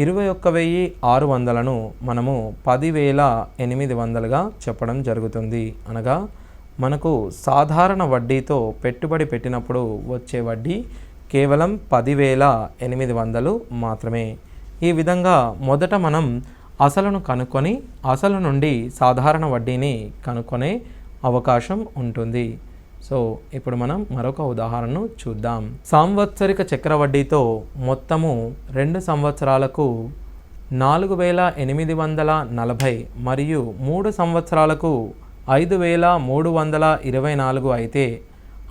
21,600ను మనము 10,800గా చెప్పడం జరుగుతుంది. అనగా మనకు సాధారణ వడ్డీతో పెట్టుబడి పెట్టినప్పుడు వచ్చే వడ్డీ కేవలం 10,800 మాత్రమే. ఈ విధంగా మొదట మనం అసలును కనుక్కొని అసలు నుండి సాధారణ వడ్డీని కనుక్కునే అవకాశం ఉంటుంది. సో ఇప్పుడు మనం మరొక ఉదాహరణను చూద్దాం. సాంవత్సరిక చక్రవడ్డీతో మొత్తము 2 సంవత్సరాలకు 4,840 మరియు 3 సంవత్సరాలకు 5,324 అయితే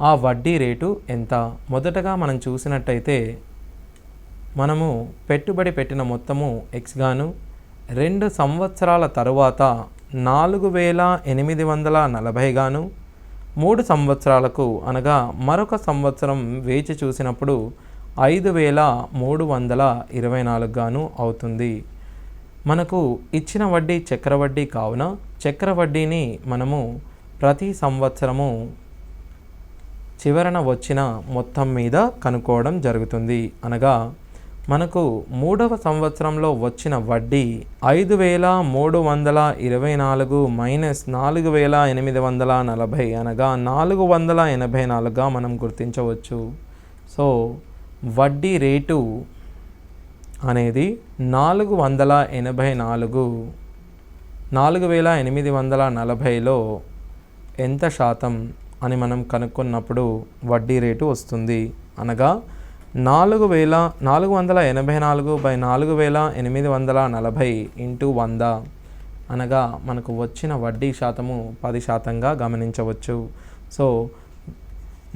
ఆ వడ్డీ రేటు ఎంత? మొదటగా మనం చూసినట్టయితే మనము పెట్టుబడి పెట్టిన మొత్తము x గాను 2 సంవత్సరాల తరువాత 4,840 గాను 3 సంవత్సరాలకు అనగా మరొక సంవత్సరం వేచి చూసినప్పుడు 5,324 గాను అవుతుంది. మనకు ఇచ్చిన వడ్డీ చక్రవడ్డీ కావున చక్రవడ్డీని మనము ప్రతి సంవత్సరము చివరన వచ్చిన మొత్తం మీద కనుక్కోవడం జరుగుతుంది. అనగా మనకు 3వ సంవత్సరంలో వచ్చిన వడ్డీ 5,324 మైనస్ 4,840 అనగా 484గా మనం గుర్తించవచ్చు. సో వడ్డీ రేటు అనేది 484,840లో ఎంత శాతం అని మనం కనుక్కున్నప్పుడు వడ్డీ రేటు వస్తుంది. అనగా 484/4,840 ఇంటూ 100 అనగా మనకు వచ్చిన వడ్డీ శాతము 10%గా గమనించవచ్చు. సో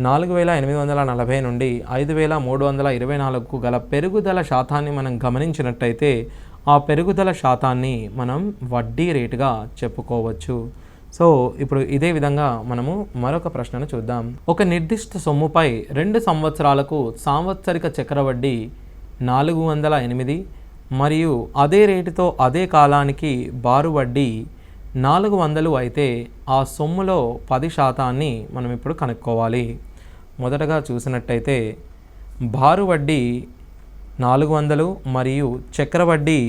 4,840 నుండి 5,324కు గల పెరుగుదల శాతాన్ని మనం గమనించినట్టయితే ఆ పెరుగుదల శాతాన్ని మనం వడ్డీ రేటుగా చెప్పుకోవచ్చు. సో ఇప్పుడు ఇదే విధంగా మనము మరొక ప్రశ్నను చూద్దాం. ఒక నిర్దిష్ట సొమ్ముపై 2 సంవత్సరాలకు సాంవత్సరిక చక్రవడ్డీ 408 మరియు అదే రేటుతో అదే కాలానికి బారు వడ్డీ 400 అయితే ఆ సొమ్ములో 10% మనం ఇప్పుడు కనుక్కోవాలి. మొదటగా చూసినట్టయితే బారు వడ్డీ 400 మరియు చక్రవడ్డీ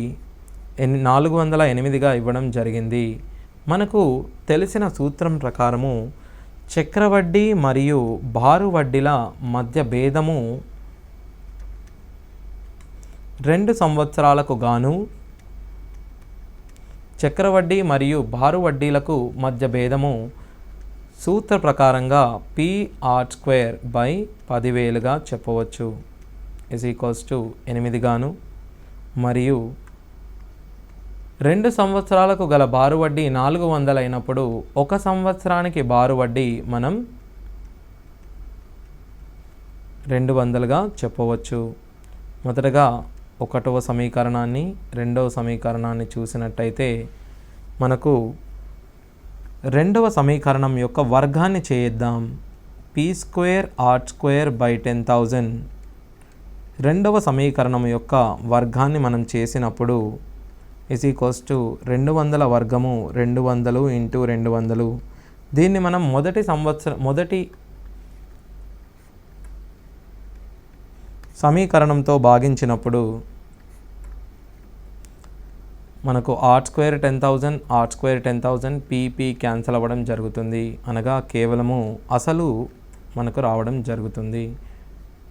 408గా ఇవ్వడం జరిగింది. మనకు తెలిసిన సూత్రం ప్రకారము చక్రవడ్డీ మరియు బారు వడ్డీల మధ్య భేదము 2 సంవత్సరాలకు గాను చక్రవడ్డీ మరియు బారు వడ్డీలకు మధ్య భేదము సూత్ర ప్రకారంగా PR²/10,000గా చెప్పవచ్చు. = 8 గాను మరియు 2 సంవత్సరాలకు గల బారు వడ్డీ 400 అయినప్పుడు 1 సంవత్సరానికి బారు వడ్డీ మనం 200గా చెప్పవచ్చు. మొదటగా 1వ సమీకరణాన్ని 2వ సమీకరణాన్ని చూసినట్టయితే మనకు 2వ సమీకరణం యొక్క వర్గాన్ని చేద్దాం. P²R²/10,000 2వ సమీకరణం యొక్క వర్గాన్ని మనం చేసినప్పుడు =200 వర్గము 200 × 200. దీన్ని మనం మొదటి సమీకరణంతో భాగించినప్పుడు మనకు R²10,000 PP క్యాన్సిల్ అవ్వడం జరుగుతుంది. అనగా కేవలము అసలు మనకు రావడం జరుగుతుంది.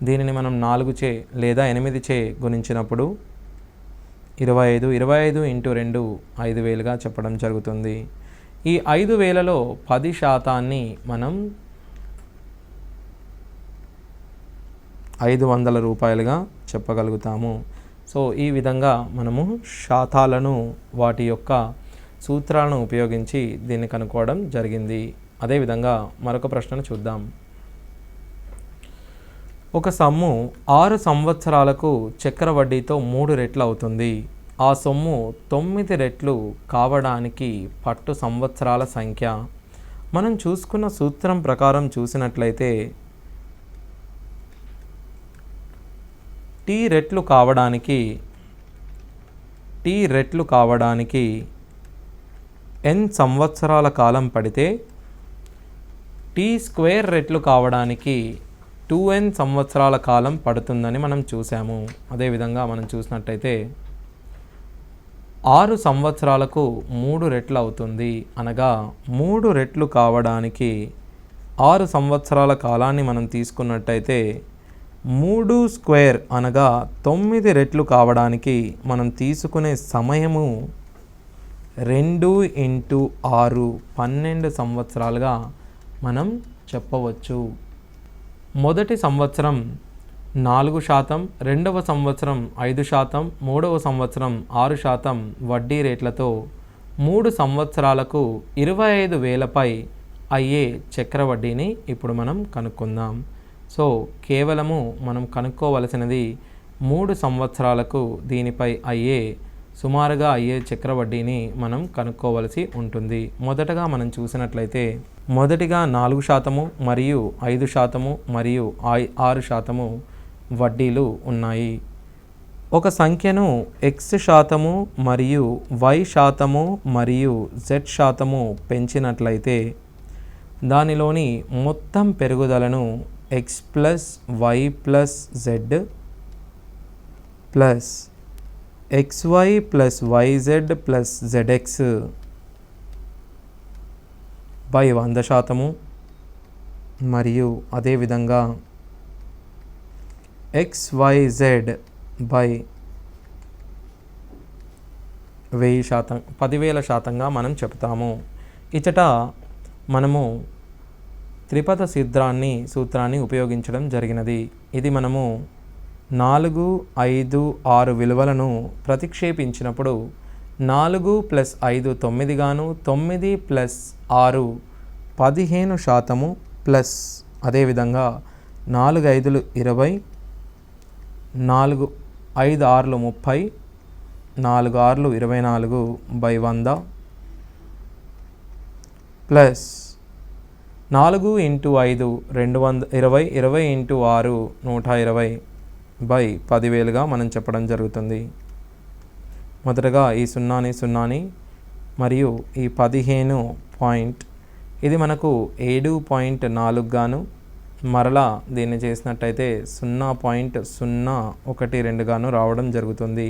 దీనిని మనం 4 లేదా 8 గుణించినప్పుడు 25 × 2 5,000గా చెప్పడం జరుగుతుంది. ఈ 5,000లో 10% మనం 500 రూపాయలుగా చెప్పగలుగుతాము. సో ఈ విధంగా మనము శాతాలను వాటి యొక్క సూత్రాలను ఉపయోగించి దీన్ని కనుక్కోవడం జరిగింది. అదేవిధంగా మరొక ప్రశ్నను చూద్దాం. ఒక సొమ్ము 6 సంవత్సరాలకు చక్రవడ్డీతో 3 రెట్లు అవుతుంది. ఆ సొమ్ము 9 రెట్లు కావడానికి పట్టు సంవత్సరాల సంఖ్య. మనం చూసుకున్న సూత్రం ప్రకారం చూసినట్లయితే టీ రెట్లు కావడానికి n సంవత్సరాల కాలం పడితే T² రెట్లు కావడానికి 2n సంవత్సరాల కాలం పడుతుందని మనం చూసాము. అదేవిధంగా మనం చూసినట్టయితే 6 సంవత్సరాలకు 3 రెట్లు అవుతుంది. అనగా 3 రెట్లు కావడానికి 6 సంవత్సరాల కాలాన్ని మనం తీసుకున్నట్టయితే 3² అనగా 9 రెట్లు కావడానికి మనం తీసుకునే సమయము 2 × 6 12 సంవత్సరాలుగా మనం చెప్పవచ్చు. మొదటి సంవత్సరం 4%, రెండవ సంవత్సరం 5%, మూడవ సంవత్సరం 6% వడ్డీ రేట్లతో 3 సంవత్సరాలకు 25,000పై అయ్యే చక్రవడ్డీని ఇప్పుడు మనం కనుక్కుందాం. సో కేవలము మనం కనుక్కోవలసినది 3 సంవత్సరాలకు దీనిపై సుమారుగా అయ్యే చక్రవడ్డీని మనం కనుక్కోవలసి ఉంటుంది. మొదటగా మనం చూసినట్లయితే మొదటిగా 4% మరియు 5% మరియు 6% వడ్డీలు ఉన్నాయి. ఒక సంఖ్యను x% మరియు y% మరియు z% పెంచినట్లయితే దానిలోని మొత్తం పెరుగుదలను x + y + z plus xy + yz + zx by 100% మరియు అదేవిధంగా xyz బై 10,000%గా మనం చెప్తాము. ఇచ్చట మనము త్రిపద సూత్రాన్ని ఉపయోగించడం జరిగినది. ఇది మనము 4, 5, 6 విలువలను ప్రతిక్షేపించినప్పుడు 4 + 5 9 గాను, 9 + 6 15% ప్లస్ అదేవిధంగా 4 5 20, 4 5 6 30, 4 ఆర్లు 24/100 ప్లస్ 4 ఇంటూ 5 220, 20 ఇంటూ 6 120/10,000గా మనం చెప్పడం జరుగుతుంది. మొదటగా ఈ సున్నాని మరియు ఈ 15 పాయింట్ ఇది మనకు 7.4 గాను, మరలా దీన్ని చేసినట్టయితే 0.012 గాను రావడం జరుగుతుంది.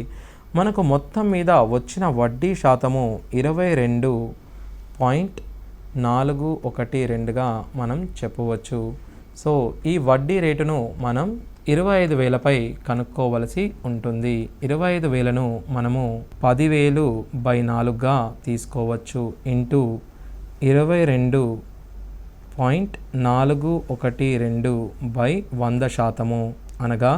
మనకు మొత్తం మీద వచ్చిన వడ్డీ శాతము 22.412గా మనం చెప్పవచ్చు. సో ఈ వడ్డీ రేటును మనం 25,000పై కనుక్కోవలసి ఉంటుంది. 25,000ను మనము 10,000/4గా తీసుకోవచ్చు ఇంటూ 22.412/100 అనగా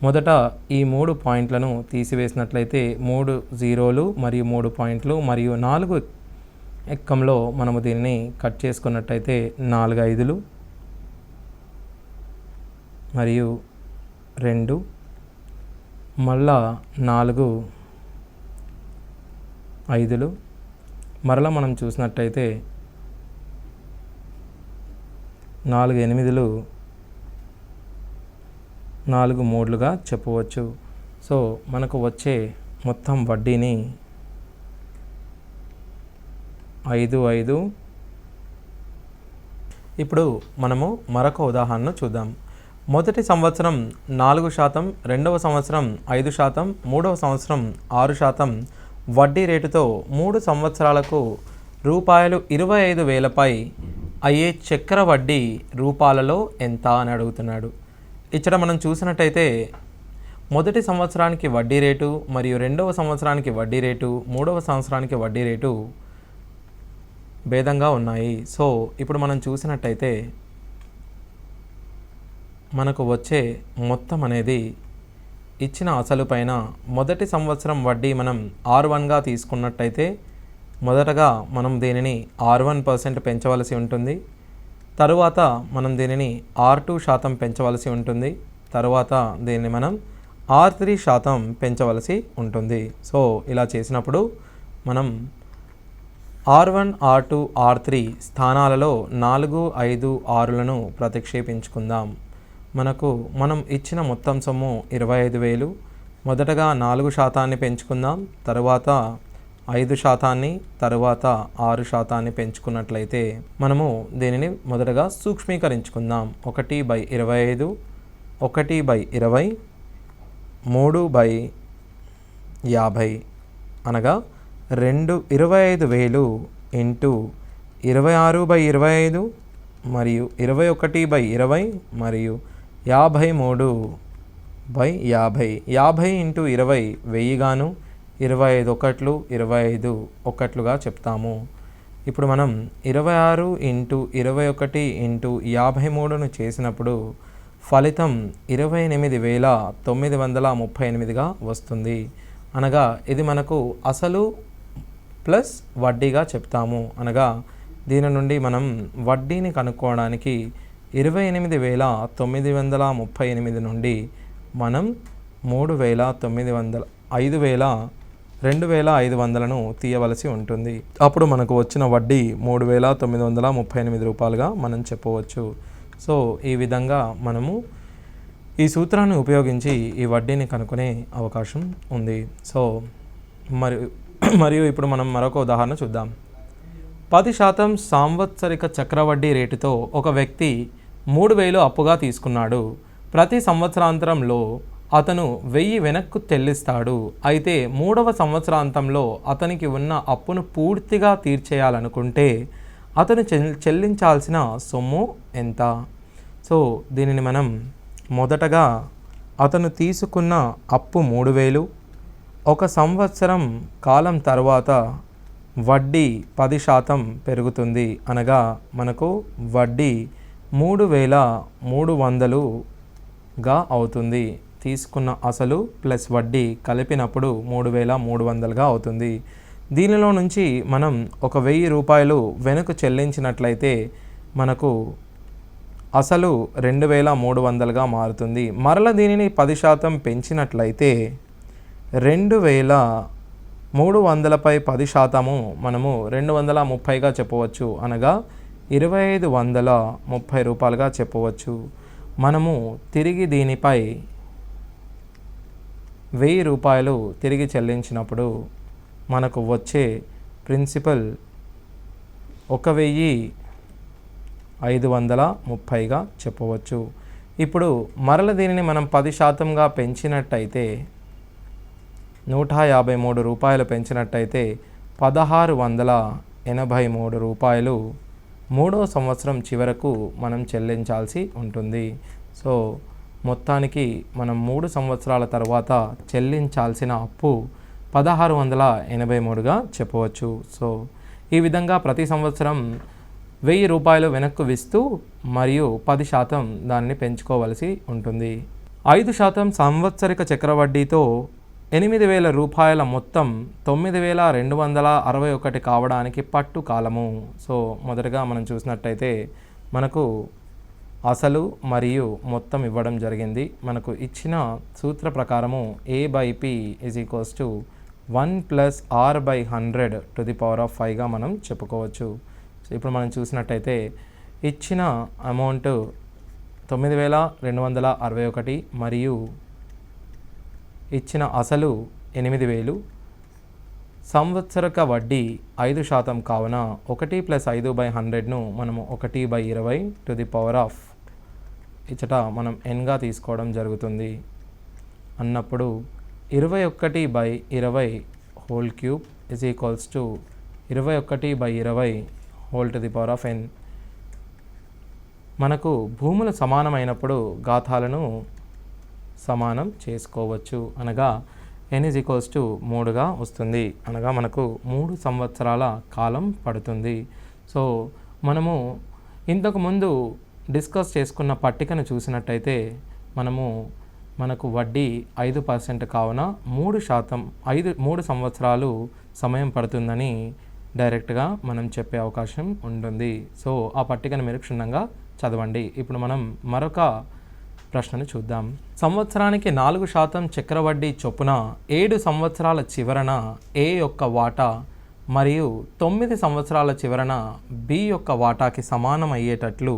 మొదట ఈ 3 పాయింట్లను తీసివేసినట్లయితే 3 జీరోలు మరియు 3 పాయింట్లు మరియు 4 ఎక్కంలో మనము దీన్ని కట్ చేసుకున్నట్టయితే 4 5లు మరియు 2 మళ్ళా 4 5లు మరలా మనం చూసినట్టయితే 4 8లు 4 3లుగా చెప్పవచ్చు. సో మనకు వచ్చే మొత్తం వడ్డీని 5. ఇప్పుడు మనము మరొక ఉదాహరణను చూద్దాం. మొదటి సంవత్సరం 4%, రెండవ సంవత్సరం 5%, మూడవ సంవత్సరం 6% వడ్డీ రేటుతో 3 సంవత్సరాలకు రూపాయలు 25,000పై అయ్యే చక్ర వడ్డీ రూపాలలో ఎంత అని అడుగుతున్నాడు. ఇక్కడ మనం చూసినట్టయితే మొదటి సంవత్సరానికి వడ్డీ రేటు మరియు రెండవ సంవత్సరానికి వడ్డీ రేటు, మూడవ సంవత్సరానికి వడ్డీ రేటు భేదంగా ఉన్నాయి. సో ఇప్పుడు మనం చూసినట్టయితే మనకు వచ్చే మొత్తం అనేది ఇచ్చిన అసలు పైన మొదటి సంవత్సరం వడ్డీ మనం R1గా తీసుకున్నట్టయితే మొదటగా మనం దీనిని R1% పెంచవలసి ఉంటుంది. తరువాత మనం దీనిని R2% పెంచవలసి ఉంటుంది. తరువాత దీన్ని మనం R3% పెంచవలసి ఉంటుంది. సో ఇలా చేసినప్పుడు మనం R1, R2, R3 స్థానాలలో 4, 5, 6లను ప్రతిక్షేపించుకుందాం. మనం ఇచ్చిన మొత్తం సొమ్ము 25,000. మొదటగా 4% పెంచుకుందాం, తరువాత 5%, తరువాత 6% పెంచుకున్నట్లయితే మనము దీనిని మొదటగా సూక్ష్మీకరించుకుందాం. 1/25, 1/20, 3/50 అనగా 25,000 ఇంటూ 26/25 మరియు 21/20 మరియు 53/50. 50 ఇంటూ 20 1000 గాను, 25 ఒకట్లు 25 ఒకట్లుగా చెప్తాము. ఇప్పుడు మనం 26 ఇంటూ 21 ఇంటూ 53ను చేసినప్పుడు ఫలితం 28,938గా వస్తుంది. అనగా ఇది మనకు అసలు ప్లస్ వడ్డీగా చెప్తాము. అనగా దీని నుండి మనం వడ్డీని కనుక్కోవడానికి 28,938 నుండి మనం 2,500ను తీయవలసి ఉంటుంది. అప్పుడు మనకు వచ్చిన వడ్డీ 3,938 రూపాయలుగా మనం చెప్పవచ్చు. సో ఈ విధంగా మనము ఈ సూత్రాన్ని ఉపయోగించి ఈ వడ్డీని కనుక్కునే అవకాశం ఉంది. సో మరియు ఇప్పుడు మనం మరొక ఉదాహరణ చూద్దాం. 10% సాంవత్సరిక చక్రవడ్డీ రేటుతో ఒక వ్యక్తి 3,000 అప్పుగా తీసుకున్నాడు. ప్రతి సంవత్సరాంతంలో అతను 1,000 వెనక్కు చెల్లిస్తాడు. అయితే 3వ సంవత్సరాంతంలో అతనికి ఉన్న అప్పును పూర్తిగా తీర్చేయాలనుకుంటే అతను చెల్లించాల్సిన సొమ్ము ఎంత? సో దీనిని మనం మొదటగా అతను తీసుకున్న అప్పు 3,000, 1 సంవత్సరం కాలం తర్వాత వడ్డీ 10% పెరుగుతుంది. అనగా మనకు వడ్డీ 3,300గా అవుతుంది. తీసుకున్న అసలు ప్లస్ వడ్డీ కలిపినప్పుడు 3,300గా అవుతుంది. దీనిలో నుంచి మనం 1,000 రూపాయలు వెనక్కు చెల్లించినట్లయితే మనకు అసలు 2,300గా మారుతుంది. మరల దీనిని 10% పెంచినట్లయితే 2300పై 10% మనము 230గా చెప్పవచ్చు. అనగా 2530 రూపాయలుగా చెప్పవచ్చు. మనము తిరిగి దీనిపై 1000 రూపాయలు తిరిగి చెల్లించినప్పుడు మనకు వచ్చే ప్రిన్సిపల్ 1530గా చెప్పవచ్చు. ఇప్పుడు మరల దీనిని మనం 10%గా పెంచినట్టయితే 153 రూపాయలు పెంచినట్టయితే 1683 రూపాయలు 3వ సంవత్సరం చివరకు మనం చెల్లించాల్సి ఉంటుంది. సో మొత్తానికి మనం 3 సంవత్సరాల తర్వాత చెల్లించాల్సిన అప్పు 1683గా చెప్పవచ్చు. సో ఈ విధంగా ప్రతి సంవత్సరం 1000 రూపాయలు వెనక్కు ఇస్తూ మరియు 10% దాన్ని పెంచుకోవలసి ఉంటుంది. 5% సంవత్సరిక చక్రవడ్డీతో 8000 రూపాయల మొత్తం 9261 కావడానికి పట్టు కాలము. సో మొదటగా మనం చూసినట్టయితే మనకు అసలు మరియు మొత్తం ఇవ్వడం జరిగింది. మనకు ఇచ్చిన సూత్ర ప్రకారము A/P = 1 + R/100⁵గా మనం చెప్పుకోవచ్చు. సో ఇప్పుడు మనం చూసినట్టయితే ఇచ్చిన అమౌంట్ 9261 మరియు ఇచ్చిన అసలు 8000, సంవత్సరక వడ్డీ 5% కావున 1 + 5/100ను మనము 1/20 ఇచ్చట మనం nగా తీసుకోవడం జరుగుతుంది. అన్నప్పుడు 21/20 హోల్ క్యూబ్ = 21/20 n. మనకు భూములు సమానమైనప్పుడు ఘాతాలను సమానం చేసుకోవచ్చు. అనగా n = 3గా వస్తుంది. అనగా మనకు 3 సంవత్సరాల కాలం పడుతుంది. సో మనము ఇంతకుముందు డిస్కస్ చేసుకున్న పట్టికను చూసినట్టయితే మనకు వడ్డీ 5% కావున 3 సంవత్సరాలు సమయం పడుతుందని డైరెక్ట్గా మనం చెప్పే అవకాశం ఉంటుంది. సో ఆ పట్టికను మీరు క్షుణ్ణంగా చదవండి. ఇప్పుడు మనం మరొక ప్రశ్నను చూద్దాం. సంవత్సరానికి 4% చక్రవడ్డీ చొప్పున 7 సంవత్సరాల చివరన A యొక్క వాటా మరియు 9 సంవత్సరాల చివరన B యొక్క వాటాకి సమానం అయ్యేటట్లు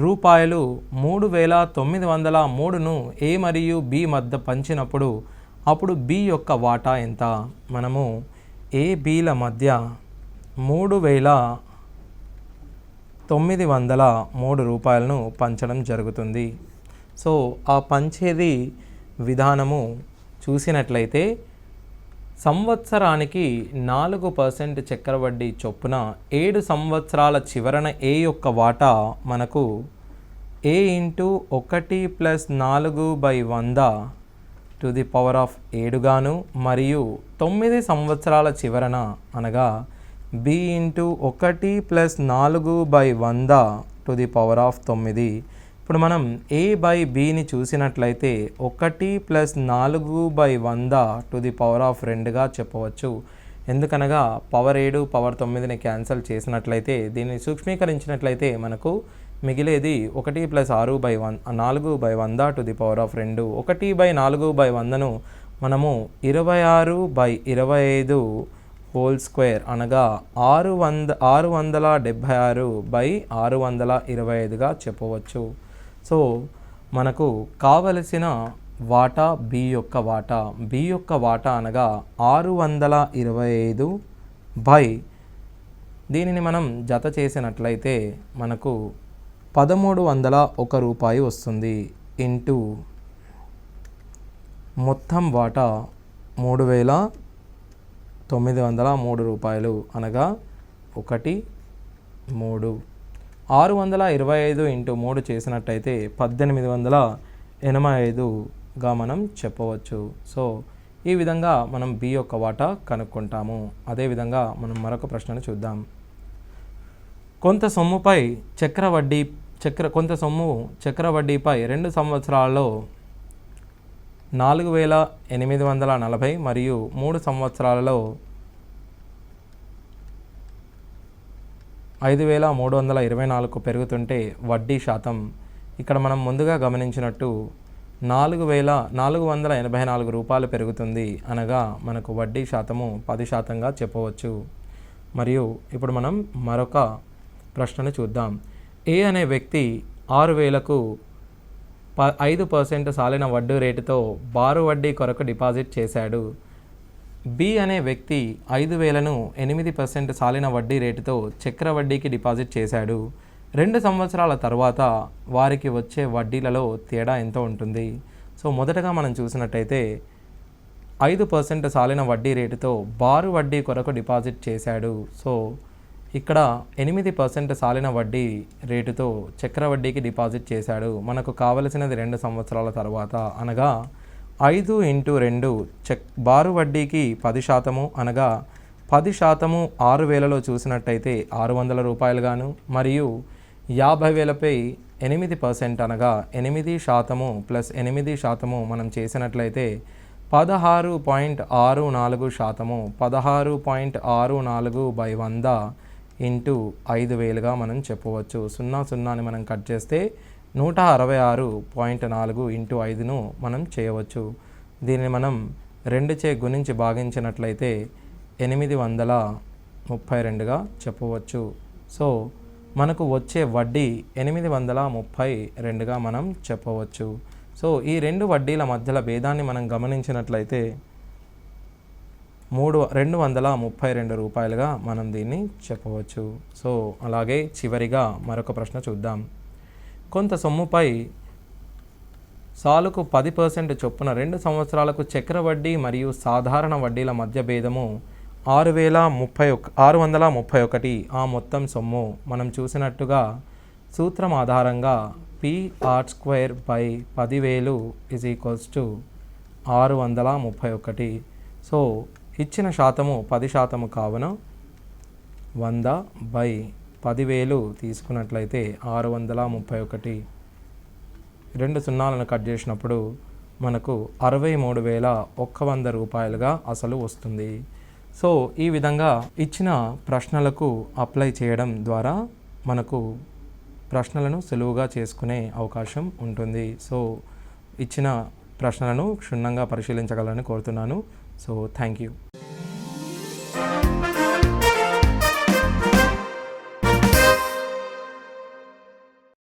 రూపాయలు 3903ను A మరియు B మధ్య పంచినప్పుడు అప్పుడు B యొక్క వాటా ఎంత? మనము A, Bల మధ్య 3903 రూపాయలను పంచడం జరుగుతుంది. సో ఆ పంచేది విధానము చూసినట్లయితే సంవత్సరానికి 4% చక్రవడ్డీ చొప్పున 7 సంవత్సరాల చివరన A యొక్క వాటా మనకు A × 1 + 4/100⁷ గాను మరియు 9 సంవత్సరాల చివరన అనగా B × 1 + 4/100⁹. ఇప్పుడు మనం A/Bని చూసినట్లయితే 1 + 4/100⁴ చెప్పవచ్చు. ఎందుకనగా పవర్ 7 పవర్ 9ని క్యాన్సల్ చేసినట్లయితే దీన్ని సూక్ష్మీకరించినట్లయితే మనకు మిగిలేది 1 + 4/100⁴. 1/4/100ను మనము 26/25² అనగా 676/625గా చెప్పవచ్చు. సో మనకు కావలసిన వాటా B యొక్క వాటా అనగా 625 దీనిని మనం జత చేసినట్లయితే మనకు 1301 రూపాయి వస్తుంది. ఇంటూ మొత్తం వాటా 3903 రూపాయలు అనగా 1 3 625 × 3 చేసినట్టయితే 1885గా మనం చెప్పవచ్చు. సో ఈ విధంగా మనం B యొక్క వాటా కనుక్కుంటాము. అదేవిధంగా మనం మరొక ప్రశ్నను చూద్దాం. కొంత సొమ్ము చక్రవడ్డీపై 2 సంవత్సరాలలో 4840 మరియు 3 సంవత్సరాలలో 5324 పెరుగుతుంటే వడ్డీ శాతం ఇక్కడ మనం ముందుగా గమనించినట్టు 4,484 రూపాయలు పెరుగుతుంది అనగా మనకు వడ్డీ శాతము 10%గా చెప్పవచ్చు. మరియు ఇప్పుడు మనం మరొక ప్రశ్నను చూద్దాం. ఏ అనే వ్యక్తి 6,000కు 5% సాలిన వడ్డీ రేటుతో బారు వడ్డీ కొరకు డిపాజిట్ చేశాడు. బి అనే వ్యక్తి 5,000ను 8% సాలిన వడ్డీ రేటుతో చక్ర వడ్డీకి డిపాజిట్ చేశాడు. 2 సంవత్సరాల తర్వాత వారికి వచ్చే వడ్డీలలో తేడా ఎంత ఉంటుంది? సో మొదటగా మనం చూసినట్టయితే 5% సాలిన వడ్డీ రేటుతో బారు వడ్డీ కొరకు డిపాజిట్ చేశాడు. సో ఇక్కడ 8% సాలిన వడ్డీ రేటుతో చక్ర వడ్డీకి డిపాజిట్ చేశాడు. మనకు కావలసినది 2 సంవత్సరాల తర్వాత అనగా 5 × 2 బారు వడ్డీకి 10% అనగా 10% 6,000లో చూసినట్టయితే 600 రూపాయలుగాను, మరియు 50,000పై 8% అనగా 8% ప్లస్ 8% మనం చేసినట్లయితే 16.64%, 16.64/100 ఇంటూ 5,000గా మనం చెప్పవచ్చు. 0ని మనం కట్ చేస్తే 166.4 ఇంటూ 5ను మనం చేయవచ్చు. దీన్ని మనం 2చే గుణించి భాగించినట్లయితే 832గా చెప్పవచ్చు. సో మనకు వచ్చే వడ్డీ 832గా మనం చెప్పవచ్చు. సో ఈ 2 వడ్డీల మధ్యల భేదాన్ని మనం గమనించినట్లయితే 232 రూపాయలుగా మనం దీన్ని చెప్పవచ్చు. సో అలాగే చివరిగా మరొక ప్రశ్న చూద్దాం. కొంత సొమ్ముపై సాలుకు 10% చొప్పున 2 సంవత్సరాలకు చక్ర వడ్డీ మరియు సాధారణ వడ్డీల మధ్య భేదము 631. ఆ మొత్తం సొమ్ము మనం చూసినట్టుగా సూత్రం ఆధారంగా P/R² 10,000 631. సో ఇచ్చిన శాతము 10% కావున 100/10,000 తీసుకున్నట్లయితే 631. 2 సున్నాలను కట్ చేసినప్పుడు మనకు 63,100 రూపాయలుగా అసలు వస్తుంది. సో ఈ విధంగా ఇచ్చిన ప్రశ్నలకు అప్లై చేయడం ద్వారా మనకు ప్రశ్నలను సులువుగా చేసుకునే అవకాశం ఉంటుంది. సో ఇచ్చిన ప్రశ్నలను క్షుణ్ణంగా పరిశీలించగలని కోరుతున్నాను. So thank you.